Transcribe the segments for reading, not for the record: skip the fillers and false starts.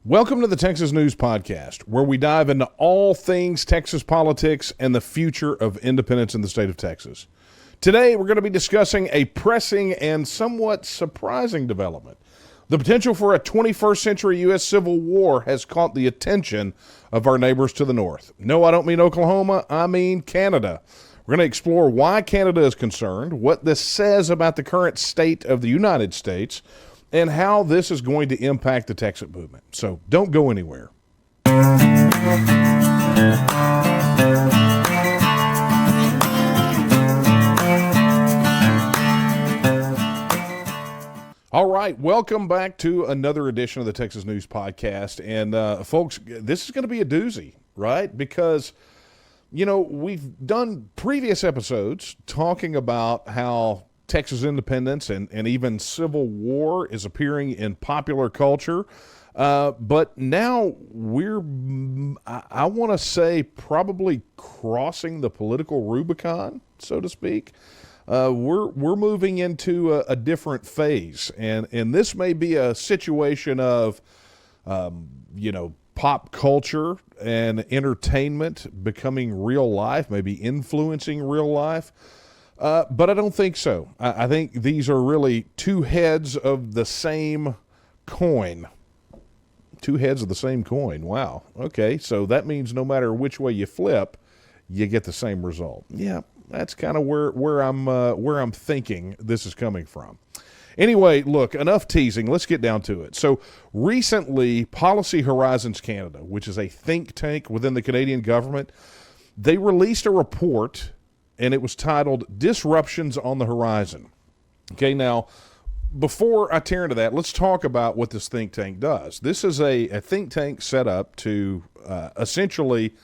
Welcome to the Texas News Podcast, where we dive into all things Texas politics and the future of independence in the state of Texas. Today, we're going to be discussing a pressing and somewhat surprising development. The potential for a 21st century U.S. Civil War has caught the attention of our neighbors to the north. No, I don't mean Oklahoma, I mean Canada. We're going to explore why Canada is concerned, what this says about the current state of the United States, and how this is going to impact the TEXIT movement. So don't go anywhere. All right, welcome back to another edition of the Texas News Podcast. And folks, this is going to be a doozy, right? Because, you know, we've done previous episodes talking about how Texas independence and even Civil War is appearing in popular culture. But now we're, I want to say, probably crossing the political Rubicon, so to speak. We're moving into a different phase. And this may be a situation of, pop culture and entertainment becoming real life, maybe influencing real life. But I don't think so. I think these are really two heads of the same coin. Two heads of the same coin. Wow. Okay, so that means no matter which way you flip, you get the same result. Yeah, that's kind of where I'm thinking this is coming from. Anyway, look, enough teasing. Let's get down to it. So recently, Policy Horizons Canada, which is a think tank within the Canadian government, they released a report, and it was titled Disruptions on the Horizon. Okay, now, before I tear into that, let's talk about what this think tank does. This is a think tank set up to essentially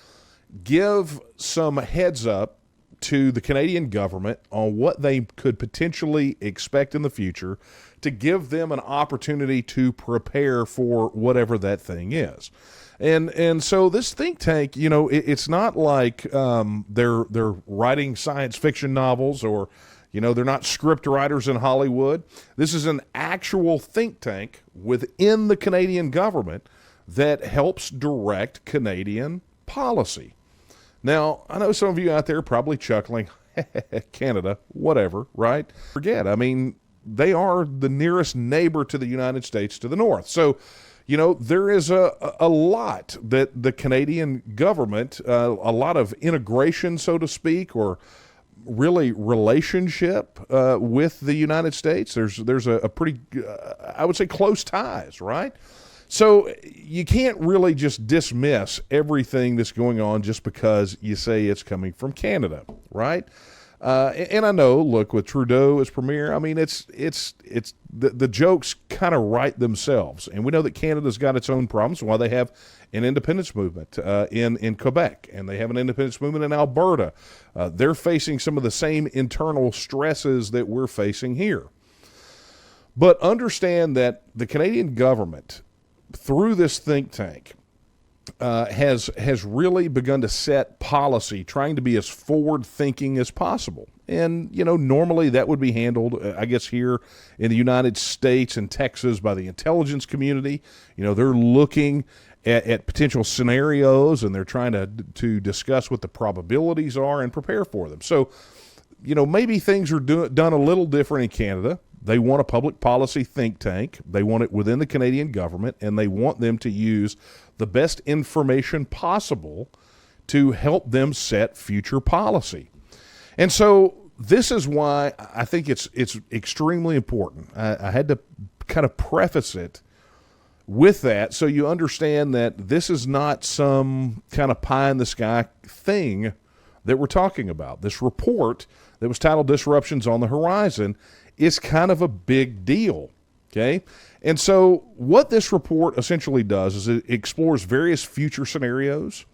give some heads up to the Canadian government on what they could potentially expect in the future to give them an opportunity to prepare for whatever that thing is. And so this think tank, you know, it's not like they're writing science fiction novels or, you know, they're not script writers in Hollywood. This is an actual think tank within the Canadian government that helps direct Canadian policy. Now, I know some of you out there are probably chuckling, Canada, whatever, right? Forget, I mean, they are the nearest neighbor to the United States to the north. So, you know, there is a lot that the Canadian government, a lot of integration, so to speak, or really relationship with the United States. There's a pretty, I would say, close ties, right? So you can't really just dismiss everything that's going on just because you say it's coming from Canada, right? And I know, look, with Trudeau as premier, I mean, it's the jokes kind of write themselves. And we know that Canada's got its own problems, why they have an independence movement in Quebec, and they have an independence movement in Alberta. They're facing some of the same internal stresses that we're facing here. But understand that the Canadian government, through this think tank, has really begun to set policy, trying to be as forward-thinking as possible. And, you know, normally that would be handled, I guess, here in the United States and Texas by the intelligence community. You know, they're looking at potential scenarios, and they're trying to discuss what the probabilities are and prepare for them. So, you know, maybe things are done a little different in Canada. They want a public policy think tank. They want it within the Canadian government, and they want them to use the best information possible to help them set future policy. And so this is why I think it's extremely important. I had to kind of preface it with that so you understand that this is not some kind of pie-in-the-sky thing that we're talking about. This report that was titled Disruptions on the Horizon is kind of a big deal, okay? And so what this report essentially does is it explores various future scenarios,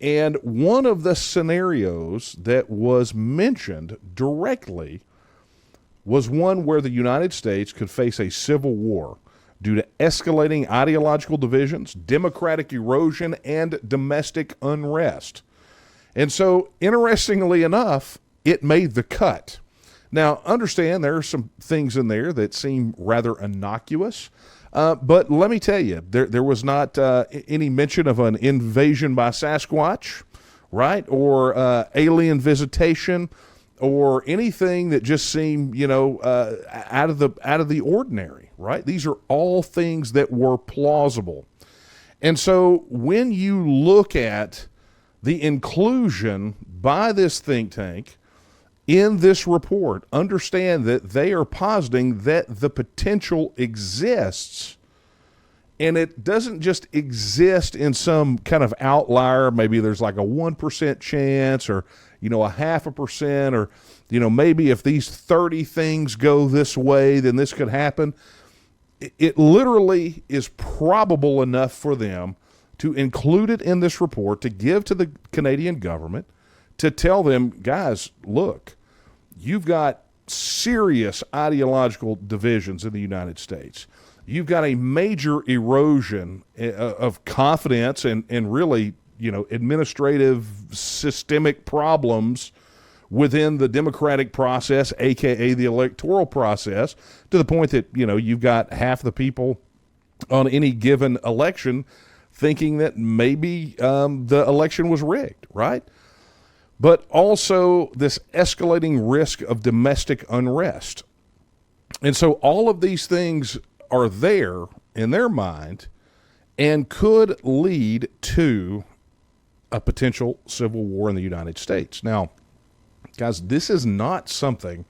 and one of the scenarios that was mentioned directly was one where the United States could face a civil war due to escalating ideological divisions, democratic erosion, and domestic unrest. And so, interestingly enough, it made the cut. Now, understand there are some things in there that seem rather innocuous. But let me tell you, there was not any mention of an invasion by Sasquatch, right, or alien visitation, or anything that just seemed, out of the ordinary, right? These are all things that were plausible. And so when you look at the inclusion by this think tank in this report, understand that they are positing that the potential exists, and it doesn't just exist in some kind of outlier. Maybe there's like a 1% chance, or, a 0.5%, or, maybe if these 30 things go this way, then this could happen. It literally is probable enough for them to include it in this report, to give to the Canadian government, to tell them, guys, look, you've got serious ideological divisions in the United States. You've got a major erosion of confidence and really, administrative systemic problems within the democratic process, aka the electoral process, to the point that, you've got half the people on any given election thinking that maybe the election was rigged, right? But also this escalating risk of domestic unrest. And so all of these things are there in their mind and could lead to a potential civil war in the United States. Now, guys, this is not something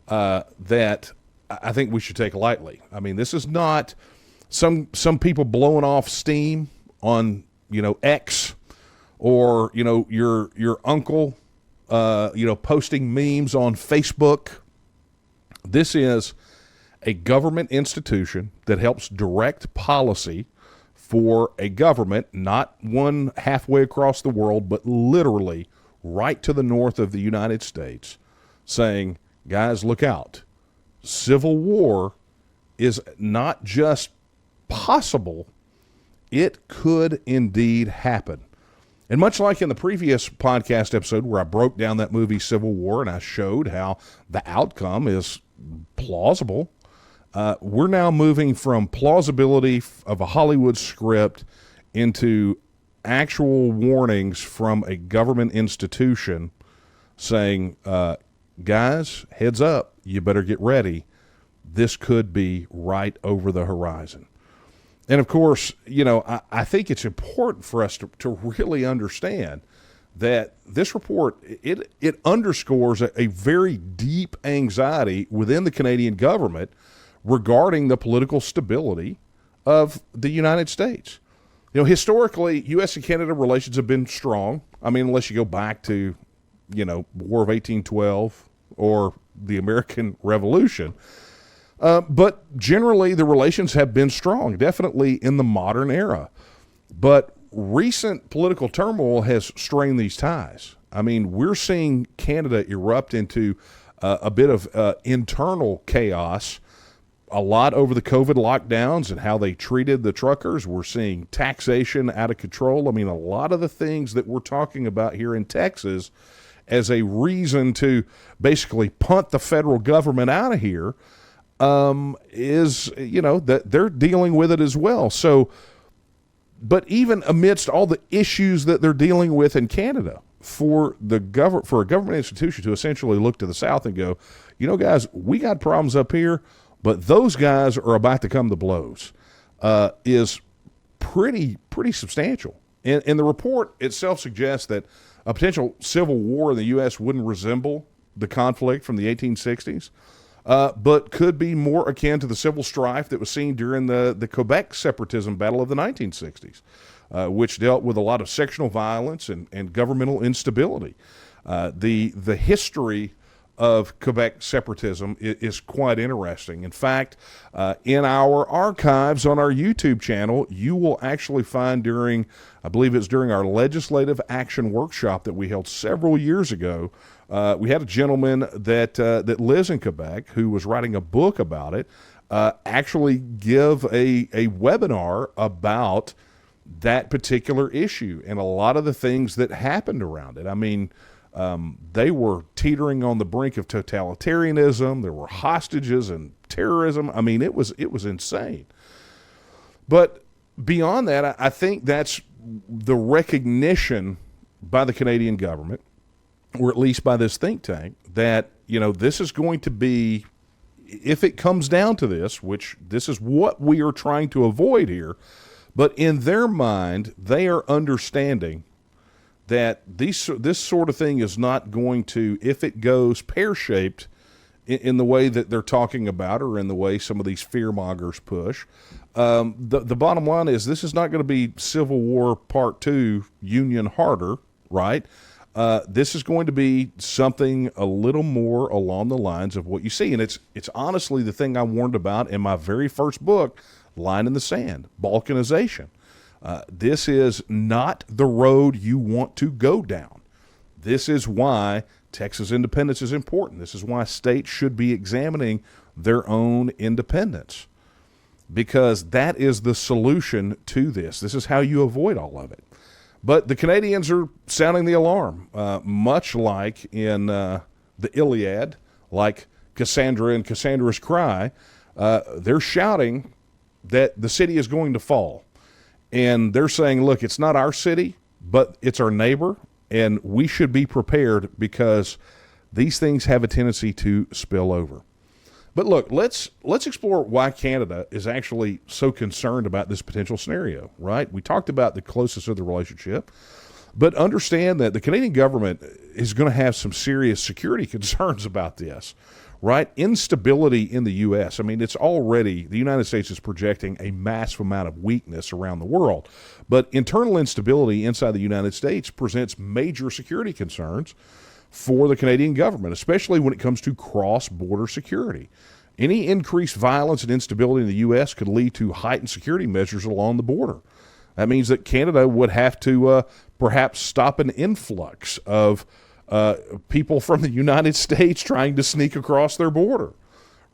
that I think we should take lightly. I mean, this is not some people blowing off steam on, X, or, your uncle, posting memes on Facebook. This is a government institution that helps direct policy for a government, not one halfway across the world, but literally right to the north of the United States, saying, guys, look out. Civil war is not just possible, it could indeed happen. And much like in the previous podcast episode where I broke down that movie Civil War and I showed how the outcome is plausible, we're now moving from plausibility of a Hollywood script into actual warnings from a government institution saying, guys, heads up, you better get ready. This could be right over the horizon. And of course, I think it's important for us to really understand that this report, it underscores a very deep anxiety within the Canadian government regarding the political stability of the United States. Historically, U.S. and Canada relations have been strong. I mean, unless you go back to, War of 1812 or the American Revolution. But generally, the relations have been strong, definitely in the modern era. But recent political turmoil has strained these ties. I mean, we're seeing Canada erupt into a bit of internal chaos, a lot over the COVID lockdowns and how they treated the truckers. We're seeing taxation out of control. I mean, a lot of the things that we're talking about here in Texas as a reason to basically punt the federal government out of here is, that they're dealing with it as well. So, but even amidst all the issues that they're dealing with in Canada, for a government institution to essentially look to the South and go, guys, we got problems up here, but those guys are about to come to blows, is pretty substantial. And the report itself suggests that a potential civil war in the U.S. wouldn't resemble the conflict from the 1860s, but could be more akin to the civil strife that was seen during the Quebec separatism battle of the 1960s, which dealt with a lot of sectional violence and governmental instability. The history of Quebec separatism is quite interesting. In fact, in our archives on our YouTube channel, you will actually find I believe it's during our legislative action workshop that we held several years ago, we had a gentleman that lives in Quebec who was writing a book about it, actually give a webinar about that particular issue and a lot of the things that happened around it. I mean, they were teetering on the brink of totalitarianism. There were hostages and terrorism. I mean, it was insane. But beyond that, I think that's the recognition by the Canadian government, or at least by this think tank, that, this is going to be, if it comes down to this, which this is what we are trying to avoid here, but in their mind, they are understanding that this sort of thing is not going to, if it goes pear-shaped in the way that they're talking about, or in the way some of these fear-mongers push, the bottom line is this is not going to be Civil War Part 2, Union harder, right? This is going to be something a little more along the lines of what you see. And it's honestly the thing I warned about in my very first book, Line in the Sand, balkanization. This is not the road you want to go down. This is why Texas independence is important. This is why states should be examining their own independence, because that is the solution to this. This is how you avoid all of it. But the Canadians are sounding the alarm, much like in the Iliad, like Cassandra and Cassandra's cry. They're shouting that the city is going to fall. And they're saying, look, it's not our city, but it's our neighbor, and we should be prepared because these things have a tendency to spill over. But look, let's explore why Canada is actually so concerned about this potential scenario, right? We talked about the closeness of the relationship, but understand that the Canadian government is going to have some serious security concerns about this, right? Instability in the U.S. I mean, it's already, the United States is projecting a massive amount of weakness around the world, but internal instability inside the United States presents major security concerns for the Canadian government, especially when it comes to cross-border security. Any increased violence and instability in the U.S. could lead to heightened security measures along the border. That means that Canada would have to perhaps stop an influx of people from the United States trying to sneak across their border,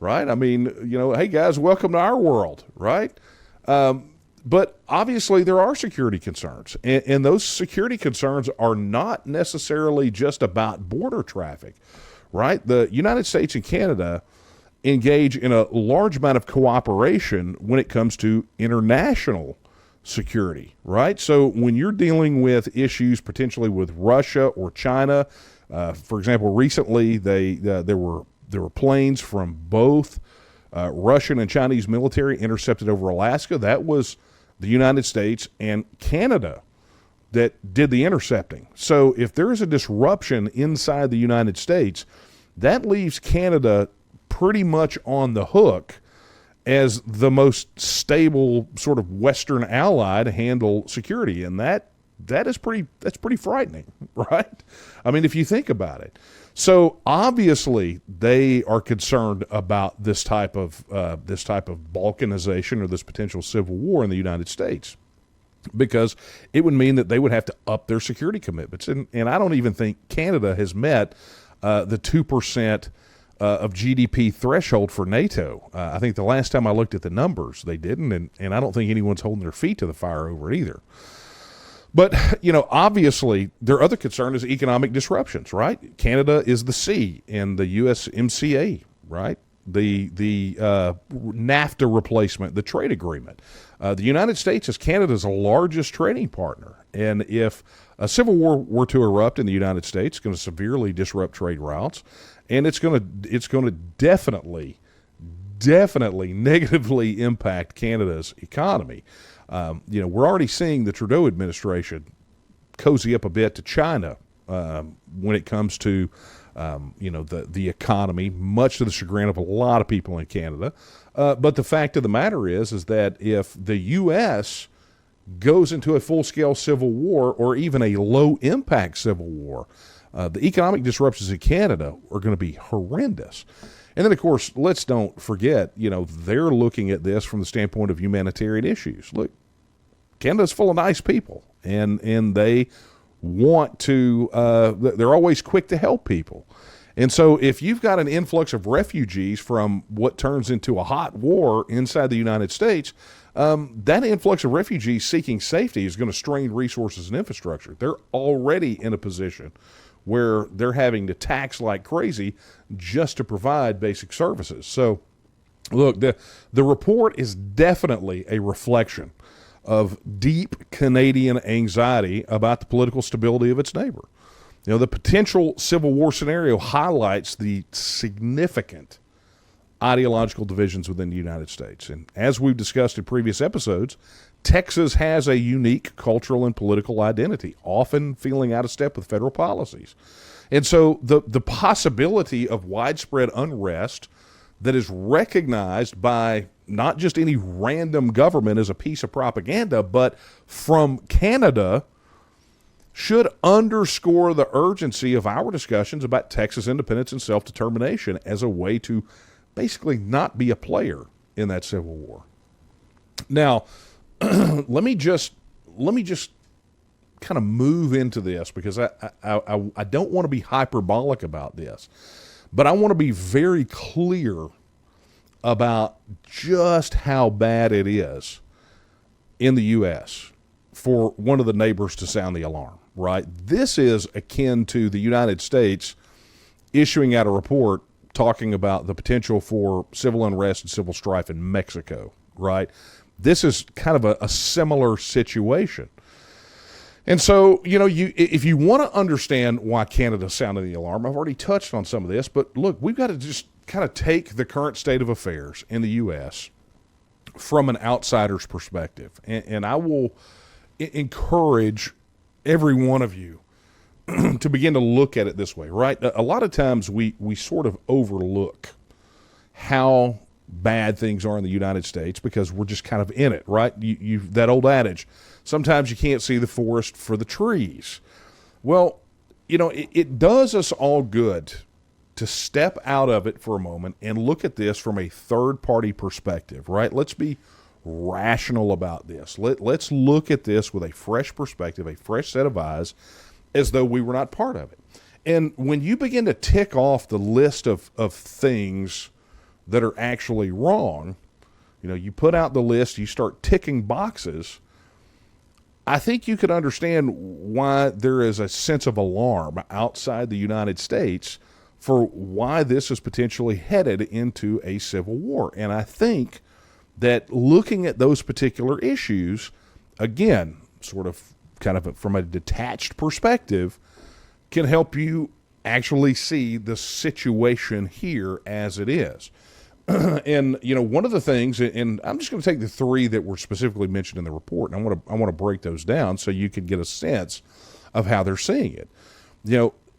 right? I mean, hey guys, welcome to our world, right? But obviously there are security concerns, and those security concerns are not necessarily just about border traffic, right? The United States and Canada engage in a large amount of cooperation when it comes to international security, right? So when you're dealing with issues potentially with Russia or China, for example, recently there were planes from both Russian and Chinese military intercepted over Alaska. That was the United States and Canada that did the intercepting. So if there is a disruption inside the United States, that leaves Canada pretty much on the hook as the most stable sort of Western ally to handle security. And that's pretty frightening, right? I mean, if you think about it. So obviously they are concerned about this type of balkanization, or this potential civil war in the United States, because it would mean that they would have to up their security commitments. And I don't even think Canada has met the 2% of GDP threshold for NATO. I think the last time I looked at the numbers, they didn't, and I don't think anyone's holding their feet to the fire over it either. But, obviously, their other concern is economic disruptions, right? Canada is the C in the USMCA, right? The NAFTA replacement, the trade agreement. The United States is Canada's largest trading partner. And if a civil war were to erupt in the United States, it's going to severely disrupt trade routes, and it's going to definitely negatively impact Canada's economy. We're already seeing the Trudeau administration cozy up a bit to China when it comes to, the economy, much to the chagrin of a lot of people in Canada. But the fact of the matter is that if the U.S. goes into a full-scale civil war, or even a low-impact civil war, the economic disruptions in Canada are going to be horrendous. And then, of course, let's don't forget, they're looking at this from the standpoint of humanitarian issues. Look, Canada's full of nice people, and they want to, they're always quick to help people. And so if you've got an influx of refugees from what turns into a hot war inside the United States, that influx of refugees seeking safety is going to strain resources and infrastructure. They're already in a position where they're having to tax like crazy just to provide basic services. So Look, the report is definitely a reflection of deep Canadian anxiety about the political stability of its neighbor. The potential civil war scenario highlights the significant ideological divisions within the United States. And as we've discussed in previous episodes, Texas has a unique cultural and political identity, often feeling out of step with federal policies. And so the possibility of widespread unrest that is recognized by not just any random government as a piece of propaganda, but from Canada, should underscore the urgency of our discussions about Texas independence and self-determination as a way to basically not be a player in that Civil War. Now, let me just kind of move into this, because I don't want to be hyperbolic about this, but I want to be very clear about just how bad it is in the U.S. for one of the neighbors to sound the alarm, right? This is akin to the United States issuing out a report talking about the potential for civil unrest and civil strife in Mexico, right? This is kind of a similar situation. And so, if you want to understand why Canada sounded the alarm, I've already touched on some of this, but look, we've got to just kind of take the current state of affairs in the U.S. from an outsider's perspective. And I will encourage every one of you to begin to look at it this way, right? A lot of times we sort of overlook how bad things are in the United States because we're just kind of in it, right? You that old adage, sometimes you can't see the forest for the trees. Well, it does us all good to step out of it for a moment and look at this from a third-party perspective, right? Let's be rational about this. Let's look at this with a fresh perspective, a fresh set of eyes, as though we were not part of it. And when you begin to tick off the list of things that are actually wrong, you put out the list, you start ticking boxes, I think you could understand why there is a sense of alarm outside the United States for why this is potentially headed into a civil war. And I think that looking at those particular issues, again, sort of kind of from a detached perspective, can help you actually see the situation here as it is. And one of the things, and I'm just going to take the three that were specifically mentioned in the report, and I want to break those down so you can get a sense of how they're seeing it.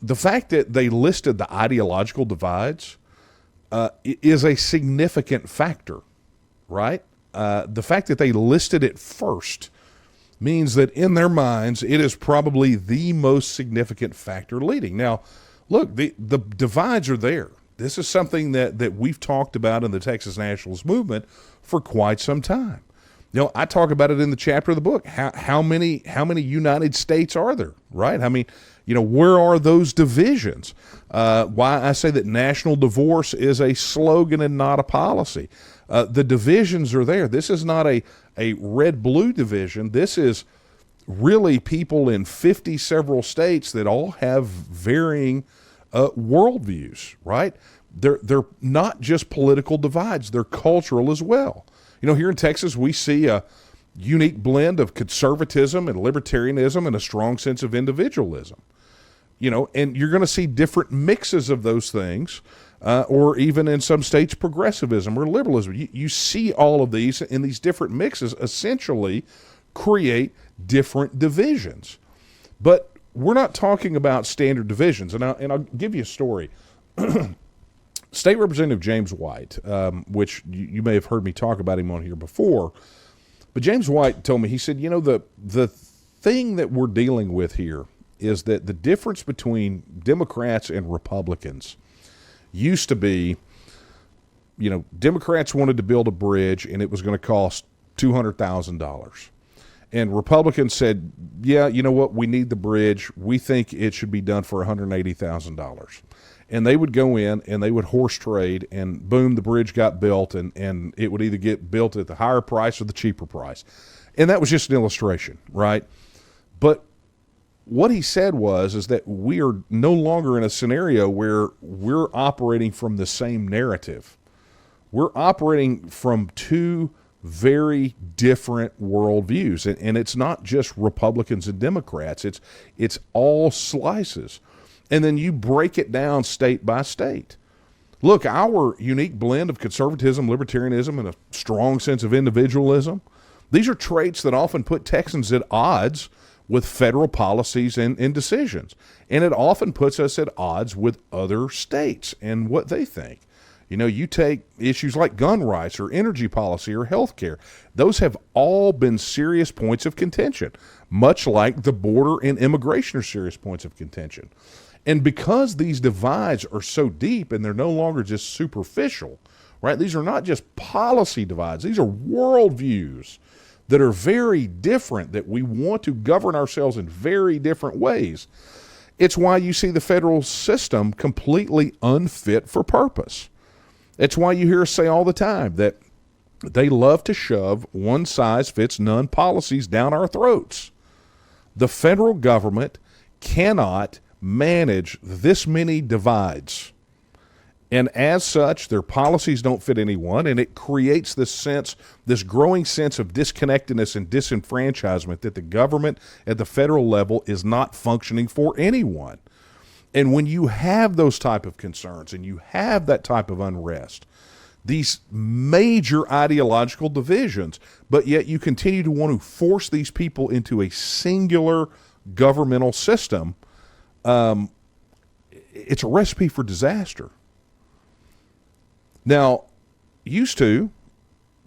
The fact that they listed the ideological divides is a significant factor, right? The fact that they listed it first means that in their minds it is probably the most significant factor leading. Now, look, the divides are there. This is something that we've talked about in the Texas Nationalist movement for quite some time. I talk about it in the chapter of the book. How many United States are there, right? I mean, where are those divisions? Why I say that national divorce is a slogan and not a policy. The divisions are there. This is not a red-blue division. This is really people in 50 several states that all have varying worldviews, right? They're not just political divides. They're cultural as well. Here in Texas, we see a unique blend of conservatism and libertarianism and a strong sense of individualism. And you're going to see different mixes of those things, or even in some states, progressivism or liberalism. You see all of these, and these different mixes essentially create different divisions. But we're not talking about standard divisions. And I'll give you a story. State Representative James White, which you may have heard me talk about him on here before, but James White told me, he said, the thing that we're dealing with here is that the difference between Democrats and Republicans used to be, Democrats wanted to build a bridge and it was going to cost $200,000. And Republicans said, yeah, you know what, we need the bridge. We think it should be done for $180,000. And they would go in and they would horse trade, and boom, the bridge got built, and it would either get built at the higher price or the cheaper price. And that was just an illustration, right? But what he said is that we are no longer in a scenario where we're operating from the same narrative. We're operating from two very different worldviews, and it's not just Republicans and Democrats. It's all slices, and then you break it down state by state. Look, our unique blend of conservatism, libertarianism, and a strong sense of individualism, these are traits that often put Texans at odds with federal policies and decisions. And it often puts us at odds with other states and what they think. You know, you take issues like gun rights or energy policy or health care. Those have all been serious points of contention, much like the border and immigration are serious points of contention. And because these divides are so deep and they're no longer just superficial, right? These are not just policy divides. These are worldviews that are very different, that we want to govern ourselves in very different ways. It's why you see the federal system completely unfit for purpose. It's why you hear us say all the time that they love to shove one-size-fits-none policies down our throats. The federal government cannot manage this many divides. And as such, their policies don't fit anyone, and it creates this sense, this growing sense of disconnectedness and disenfranchisement that the government at the federal level is not functioning for anyone. And when you have those type of concerns and you have that type of unrest, these major ideological divisions, but yet you continue to want to force these people into a singular governmental system, it's a recipe for disaster. Now, used to,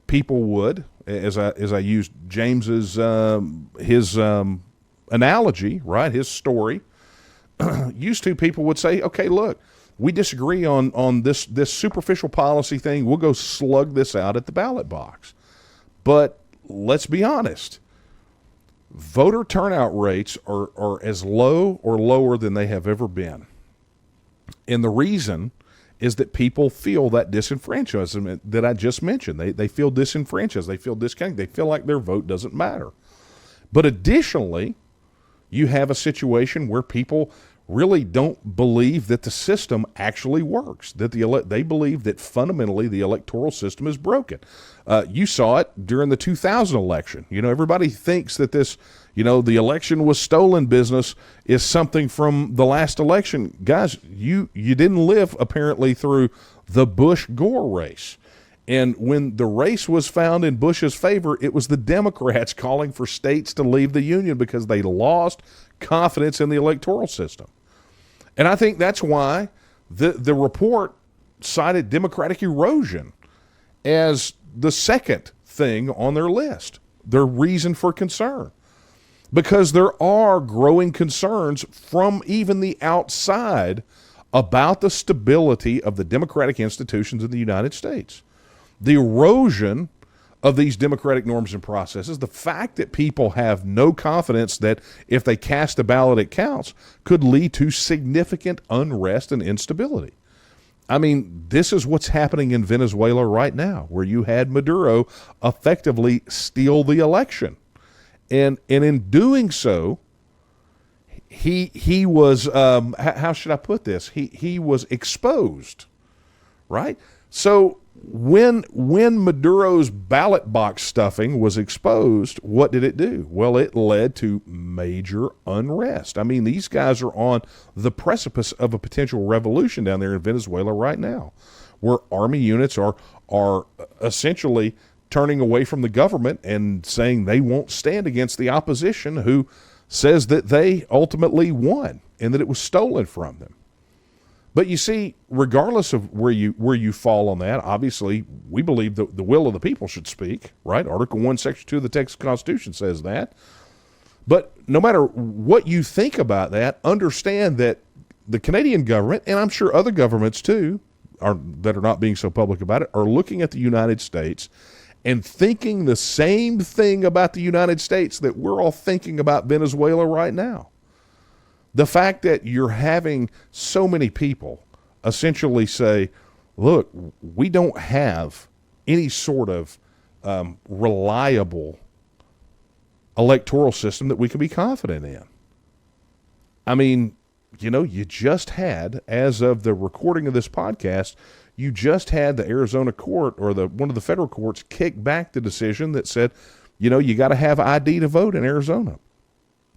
people would, as I used James's his analogy, right, his story, used to, people would say, okay, look, we disagree on this superficial policy thing. We'll go slug this out at the ballot box. But let's be honest. Voter turnout rates are as low or lower than they have ever been. And the reason is that people feel that disenfranchisement that I just mentioned. They feel disenfranchised. They feel disconnected. They feel like their vote doesn't matter. But additionally, you have a situation where people really don't believe that the system actually works, that they believe that fundamentally the electoral system is broken. You saw it during the 2000 election. You know, everybody thinks that this, you know, the election was stolen business is something from the last election. Guys, you didn't live apparently through the Bush-Gore race. And when the race was found in Bush's favor, it was the Democrats calling for states to leave the union because they lost confidence in the electoral system. And I think that's why the report cited Democratic erosion as the second thing on their list, their reason for concern. Because there are growing concerns from even the outside about the stability of the democratic institutions in the United States. The erosion of these democratic norms and processes, the fact that people have no confidence that if they cast a ballot it counts, could lead to significant unrest and instability. I mean, this is what's happening in Venezuela right now, where you had Maduro effectively steal the election. And in doing so, he was, how should I put this? He was exposed, right? So when Maduro's ballot box stuffing was exposed, what did it do? Well, it led to major unrest. I mean, these guys are on the precipice of a potential revolution down there in Venezuela right now, where army units are essentially turning away from the government and saying they won't stand against the opposition who says that they ultimately won and that it was stolen from them. But you see, regardless of where you fall on that, obviously we believe that the will of the people should speak, right? Article 1, Section 2 of the Texas Constitution says that. But no matter what you think about that, understand that the Canadian government, and I'm sure other governments too, that are not being so public about it, are looking at the United States and thinking the same thing about the United States that we're all thinking about Venezuela right now. The fact that you're having so many people essentially say, look, we don't have any sort of reliable electoral system that we can be confident in. I mean, you just had, as of the recording of this podcast, you just had the Arizona court or one of the federal courts kick back the decision that said, you got to have ID to vote in Arizona,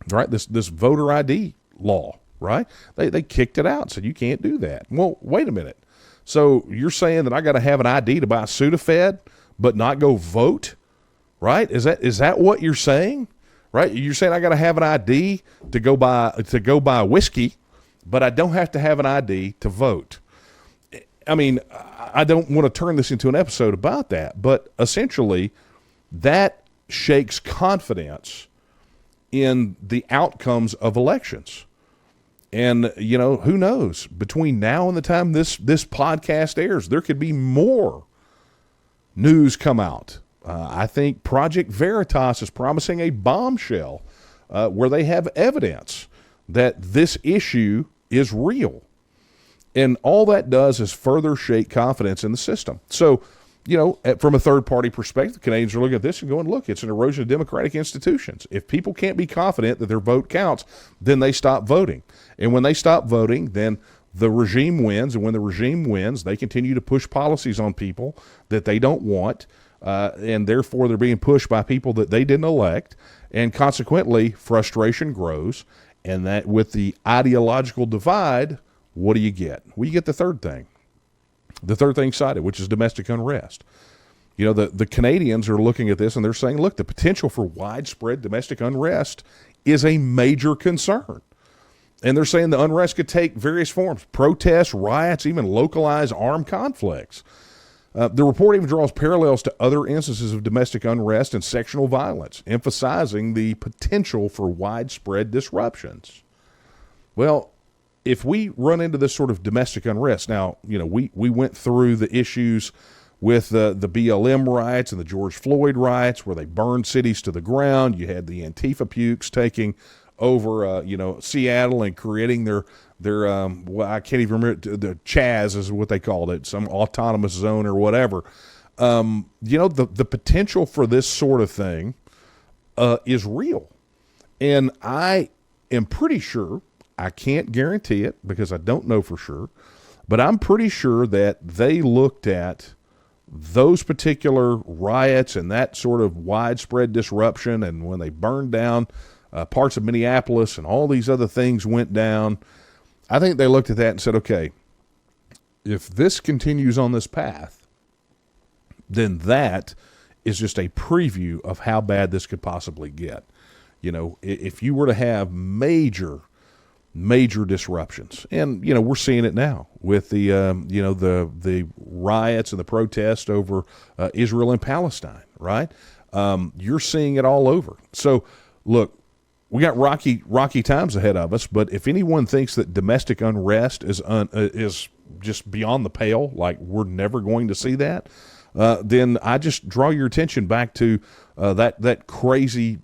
right? This voter ID law, right? They kicked it out, said you can't do that. Well, wait a minute. So you're saying that I got to have an ID to buy Sudafed, but not go vote, right? Is that what you're saying, right? You're saying I got to have an ID to go buy whiskey, but I don't have to have an ID to vote. I mean, I don't want to turn this into an episode about that, but essentially that shakes confidence in the outcomes of elections. And, who knows? Between now and the time this podcast airs, there could be more news come out. I think Project Veritas is promising a bombshell where they have evidence that this issue is real. And all that does is further shake confidence in the system. So, from a third-party perspective, Canadians are looking at this and going, look, it's an erosion of democratic institutions. If people can't be confident that their vote counts, then they stop voting. And when they stop voting, then the regime wins. And when the regime wins, they continue to push policies on people that they don't want. And therefore, they're being pushed by people that they didn't elect. And consequently, frustration grows. And that with the ideological divide, what do you get? Well, you get the third thing. The third thing cited, which is domestic unrest. The Canadians are looking at this and they're saying, look, the potential for widespread domestic unrest is a major concern. And they're saying the unrest could take various forms: protests, riots, even localized armed conflicts. The report even draws parallels to other instances of domestic unrest and sectional violence, emphasizing the potential for widespread disruptions. Well, if we run into this sort of domestic unrest, now, we went through the issues with the BLM riots and the George Floyd riots where they burned cities to the ground. You had the Antifa pukes taking over, Seattle and creating their I can't even remember, the Chaz is what they called it, some autonomous zone or whatever. The potential for this sort of thing is real. And I am pretty sure, I can't guarantee it because I don't know for sure, but I'm pretty sure that they looked at those particular riots and that sort of widespread disruption, and when they burned down parts of Minneapolis and all these other things went down, I think they looked at that and said, okay, if this continues on this path, then that is just a preview of how bad this could possibly get. If you were to have major disruptions, and we're seeing it now with the the riots and the protests over Israel and Palestine, right? You're seeing it all over. So look, we got rocky times ahead of us, but if anyone thinks that domestic unrest is just beyond the pale, like we're never going to see that, then I just draw your attention back to that crazy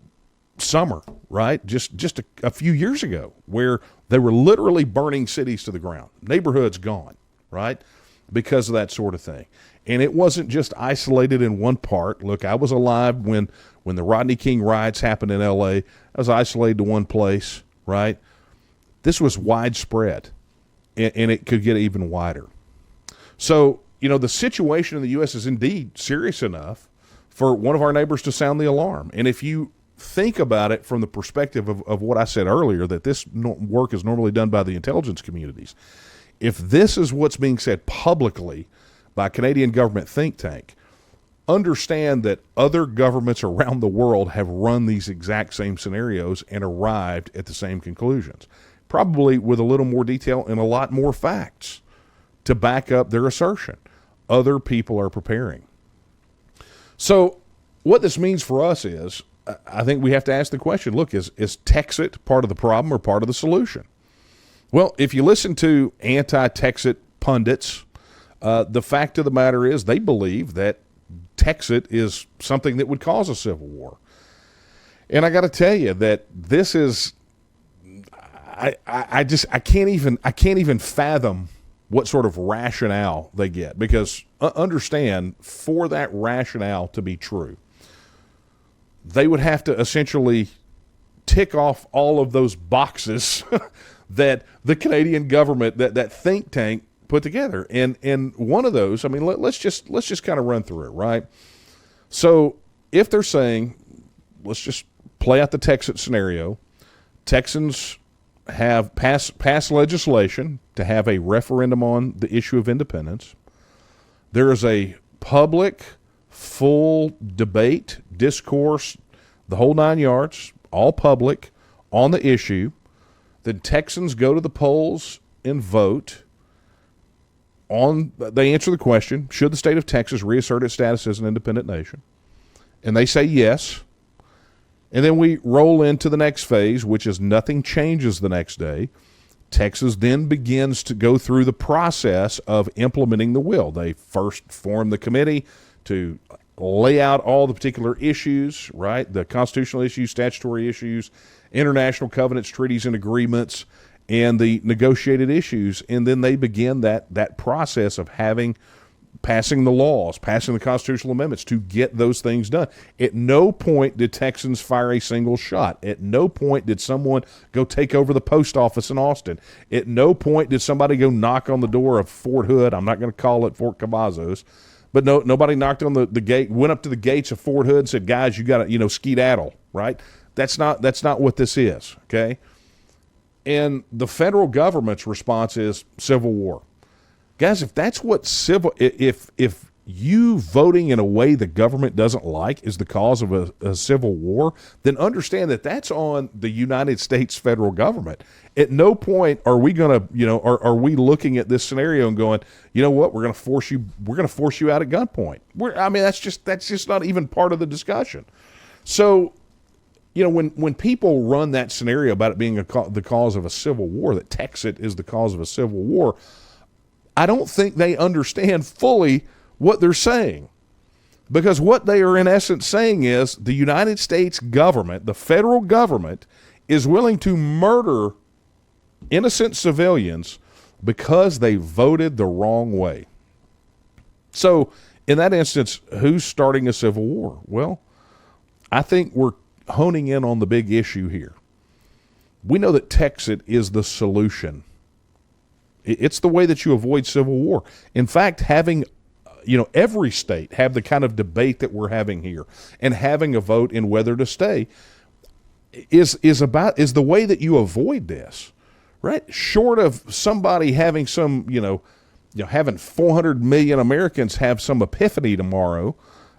summer, right? Just a few years ago, where they were literally burning cities to the ground, neighborhoods gone, right? Because of that sort of thing. And it wasn't just isolated in one part. Look, I was alive when the Rodney King riots happened in L.A. I was isolated to one place, right? This was widespread, and it could get even wider. So, the situation in the U.S. is indeed serious enough for one of our neighbors to sound the alarm. And if you think about it from the perspective of what I said earlier, that this work is normally done by the intelligence communities, if this is what's being said publicly by a Canadian government think tank, understand that other governments around the world have run these exact same scenarios and arrived at the same conclusions, probably with a little more detail and a lot more facts to back up their assertion. Other people are preparing. So what this means for us is, I think we have to ask the question, look, is TEXIT part of the problem or part of the solution? Well, if you listen to anti-TEXIT pundits, the fact of the matter is they believe that TEXIT is something that would cause a civil war. And I got to tell you that this is, I can't even fathom what sort of rationale they get, because understand, for that rationale to be true, they would have to essentially tick off all of those boxes that the Canadian government, that think tank put together. And one of those, I mean, let's just kind of run through it, right? So if they're saying, let's just play out the TEXIT scenario, Texans have passed legislation to have a referendum on the issue of independence. There is a public, full debate, discourse, the whole 9 yards, all public, on the issue. Then Texans go to the polls and vote. They answer the question, should the state of Texas reassert its status as an independent nation? And they say yes. And then we roll into the next phase, which is nothing changes the next day. Texas then begins to go through the process of implementing the will. They first form the committee to lay out all the particular issues, right? The constitutional issues, statutory issues, international covenants, treaties, and agreements, and the negotiated issues. And then they begin that process of passing the laws, passing the constitutional amendments to get those things done. At no point did Texans fire a single shot. At no point did someone go take over the post office in Austin. At no point did somebody go knock on the door of Fort Hood. I'm not going to call it Fort Cavazos, but nobody knocked on the gate, went up to the gates of Fort Hood and said, guys, you got to, skedaddle, right? That's not what this is, okay? And the federal government's response is civil war. Guys, if that's what if you voting in a way the government doesn't like is the cause of a civil war, then understand that that's on the United States federal government. At no point are we going to, are we looking at this scenario and going, you know what, we're going to force you out at gunpoint. That's just not even part of the discussion. So, when people run that scenario about it being the cause of a civil war, that TEXIT is the cause of a civil war, I don't think they understand fully what they're saying. Because what they are in essence saying is the United States government, the federal government, is willing to murder innocent civilians because they voted the wrong way. So in that instance, who's starting a civil war? Well, I think we're honing in on the big issue here. We know that TEXIT is the solution. It's the way that you avoid civil war. In fact, having, every state have the kind of debate that we're having here and having a vote in whether to stay is the way that you avoid this, right? Short of somebody having some, having 400 million Americans have some epiphany tomorrow,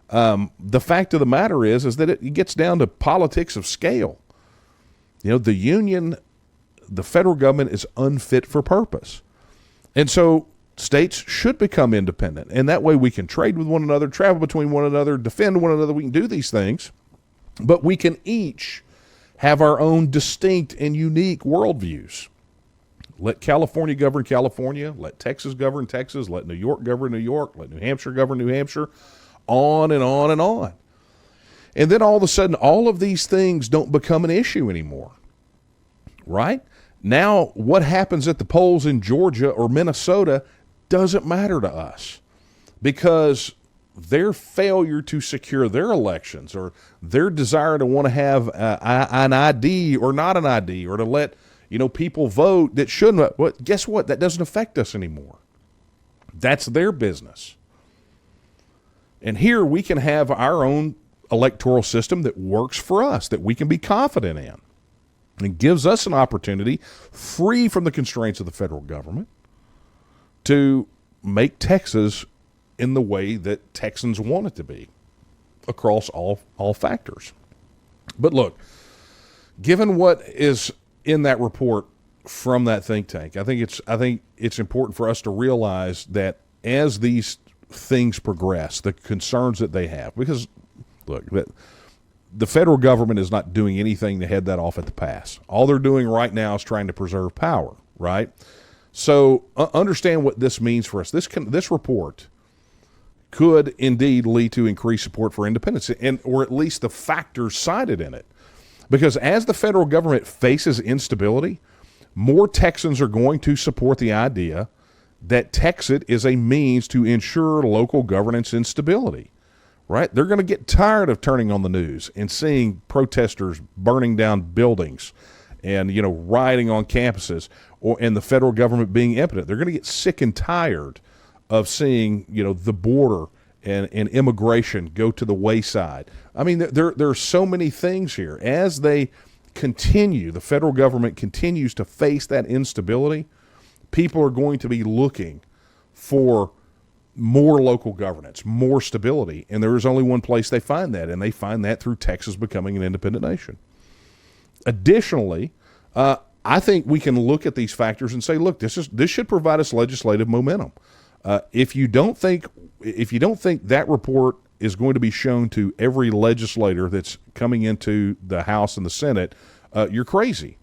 the fact of the matter is that it gets down to politics of scale. The union, the federal government is unfit for purpose. And so states should become independent. And that way we can trade with one another, travel between one another, defend one another. We can do these things. But we can each have our own distinct and unique worldviews. Let California govern California. Let Texas govern Texas. Let New York govern New York. Let New Hampshire govern New Hampshire. On and on and on. And then all of a sudden, all of these things don't become an issue anymore. Right? Now, what happens at the polls in Georgia or Minnesota doesn't matter to us because their failure to secure their elections or their desire to want to have an ID or not an ID or to let people vote that shouldn't. Well, guess what? That doesn't affect us anymore. That's their business. And here we can have our own electoral system that works for us, that we can be confident in. And gives us an opportunity, free from the constraints of the federal government, to make Texas in the way that Texans want it to be across all factors. But look, given what is in that report from that think tank, I think it's important for us to realize that as these things progress, the concerns that they have, because look, the federal government is not doing anything to head that off at the pass. All they're doing right now is trying to preserve power, right? So understand what this means for us. This report could indeed lead to increased support for independence, or at least the factors cited in it. Because as the federal government faces instability, more Texans are going to support the idea that TEXIT is a means to ensure local governance and stability. Right? They're going to get tired of turning on the news and seeing protesters burning down buildings and, rioting on campuses, and the federal government being impotent. They're going to get sick and tired of seeing, the border and immigration go to the wayside. I mean, there are so many things here. As the federal government continues to face that instability, people are going to be looking for more local governance, more stability, and there is only one place they find that, and they find that through Texas becoming an independent nation. Additionally, I think we can look at these factors and say, look, this should provide us legislative momentum. If you don't think that report is going to be shown to every legislator that's coming into the House and the Senate, you're crazy,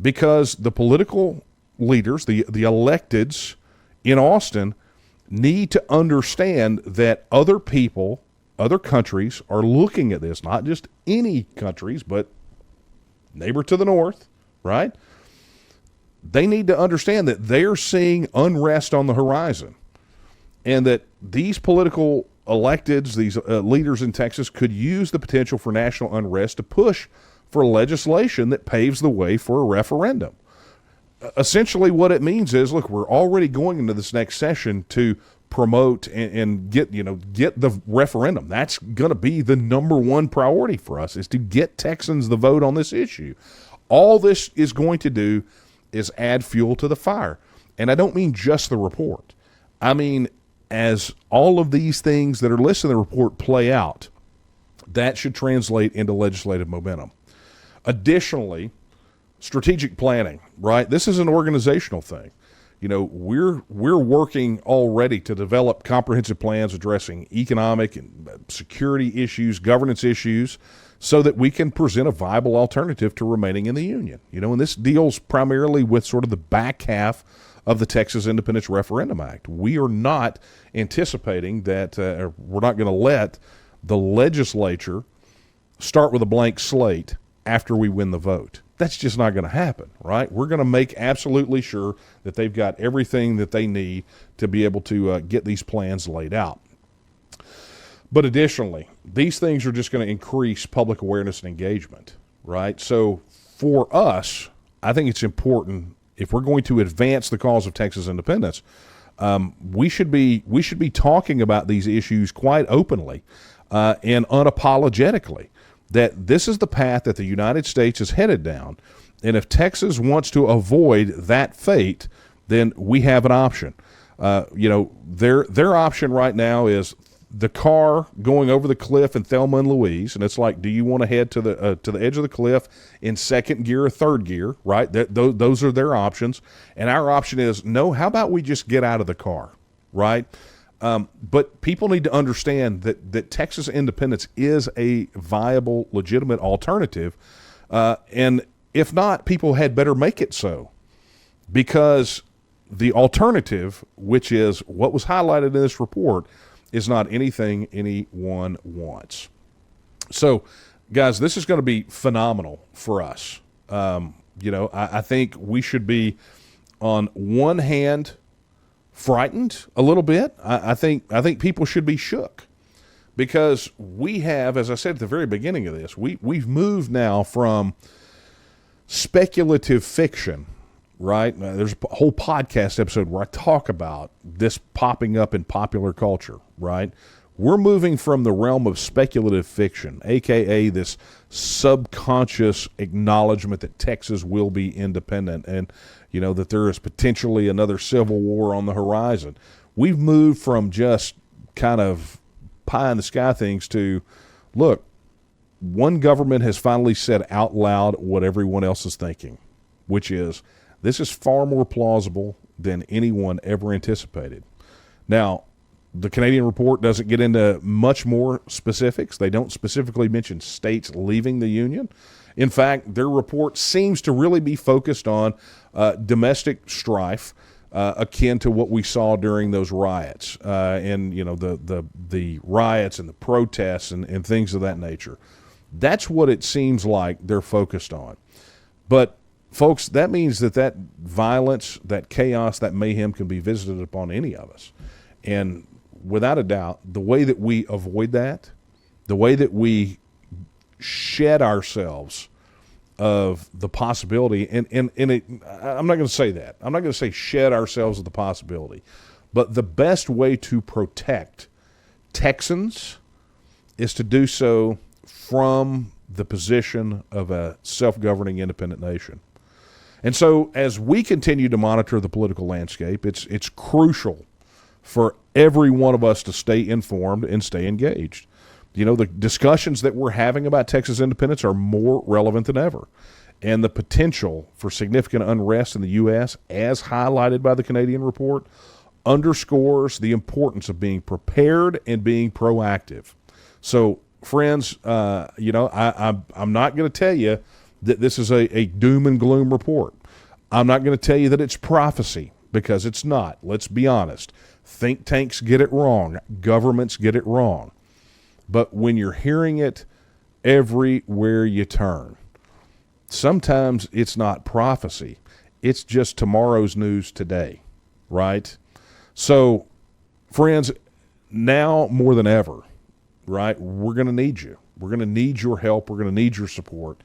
because the political leaders, the electeds in Austin, need to understand that other people, other countries are looking at this, not just any countries, but neighbor to the north, right? They need to understand that they're seeing unrest on the horizon, and that these political electeds, these leaders in Texas, could use the potential for national unrest to push for legislation that paves the way for a referendum. Essentially what it means is, look, we're already going into this next session to promote and get the referendum. That's going to be the number one priority for us, is to get Texans the vote on this issue. All this is going to do is add fuel to the fire. And I don't mean just the report. I mean, as all of these things that are listed in the report play out, that should translate into legislative momentum. Additionally, strategic planning, right? This is an organizational thing. We're working already to develop comprehensive plans addressing economic and security issues, governance issues, so that we can present a viable alternative to remaining in the Union. And this deals primarily with sort of the back half of the Texas Independence Referendum Act. We are not anticipating that, we're not going to let the legislature start with a blank slate after we win the vote. That's just not going to happen, right? We're going to make absolutely sure that they've got everything that they need to be able to get these plans laid out. But additionally, these things are just going to increase public awareness and engagement, right? So for us, I think it's important, if we're going to advance the cause of Texas independence, we should be talking about these issues quite openly and unapologetically, that this is the path that the United States is headed down. And if Texas wants to avoid that fate, then we have an option. Their option right now is the car going over the cliff in Thelma and Louise, and it's like, do you want to head to the edge of the cliff in second gear or third gear, right? Those are their options. And our option is, no, how about we just get out of the car, right? But people need to understand that Texas independence is a viable, legitimate alternative. And if not, people had better make it so, because the alternative, which is what was highlighted in this report, is not anything anyone wants. So, guys, this is going to be phenomenal for us. I think we should be, on one hand, frightened a little bit. I think people should be shook, because we have, as I said at the very beginning of this, we've moved now from speculative fiction, right? There's a whole podcast episode where I talk about this popping up in popular culture, right? We're moving from the realm of speculative fiction, aka this subconscious acknowledgement that Texas will be independent, and that there is potentially another civil war on the horizon. We've moved from just kind of pie in the sky things to, look, one government has finally said out loud what everyone else is thinking, which is, this is far more plausible than anyone ever anticipated. Now, the Canadian report doesn't get into much more specifics. They don't specifically mention states leaving the Union. In fact, their report seems to really be focused on domestic strife, akin to what we saw during those riots, and the riots and the protests and things of that nature. That's what it seems like they're focused on. But folks, that means that violence, that chaos, that mayhem can be visited upon any of us. And without a doubt, the way that we avoid that, the way that we shed ourselves of the possibility, and I'm not going to say that. I'm not going to say shed ourselves of the possibility, but the best way to protect Texans is to do so from the position of a self-governing independent nation. And so as we continue to monitor the political landscape, it's crucial for every one of us to stay informed and stay engaged. You know, the discussions that we're having about Texas independence are more relevant than ever. And the potential for significant unrest in the U.S., as highlighted by the Canadian report, underscores the importance of being prepared and being proactive. So, friends, you know, I'm not going to tell you that this is a doom and gloom report. I'm not going to tell you that it's prophecy, because it's not. Let's be honest. Think tanks get it wrong. Governments get it wrong. But when you're hearing it everywhere you turn, sometimes it's not prophecy. It's just tomorrow's news today, right? So, friends, now more than ever, right, we're going to need you. We're going to need your help. We're going to need your support.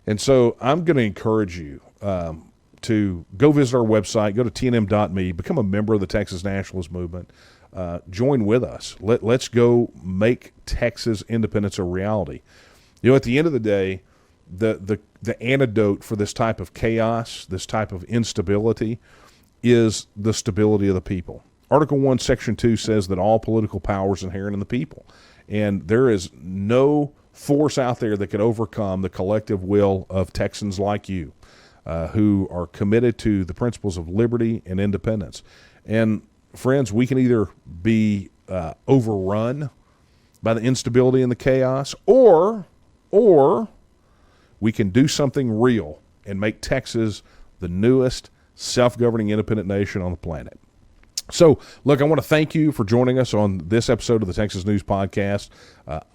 And so I'm going to encourage you to go visit our website, go to tnm.me, become a member of the Texas Nationalist Movement. Join with us. Let's go make Texas independence a reality. You know, at the end of the day, the antidote for this type of chaos, this type of instability, is the stability of the people. Article 1, Section 2 says that all political power is inherent in the people, and there is no force out there that can overcome the collective will of Texans like you, who are committed to the principles of liberty and independence. And friends, we can either be overrun by the instability and the chaos, or we can do something real and make Texas the newest self-governing independent nation on the planet. So, look, I want to thank you for joining us on this episode of the Texas News Podcast.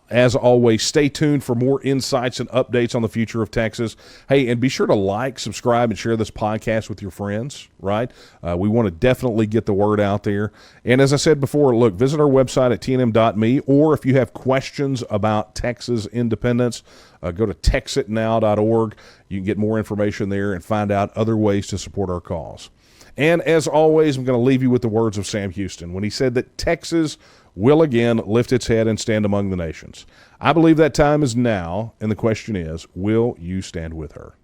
As always, stay tuned for more insights and updates on the future of Texas. Hey, and be sure to like, subscribe, and share this podcast with your friends, right? We want to definitely get the word out there. And as I said before, look, visit our website at tnm.me, or if you have questions about Texas independence, go to texitnow.org. You can get more information there and find out other ways to support our cause. And as always, I'm going to leave you with the words of Sam Houston when he said that Texas will again lift its head and stand among the nations. I believe that time is now, and the question is, will you stand with her?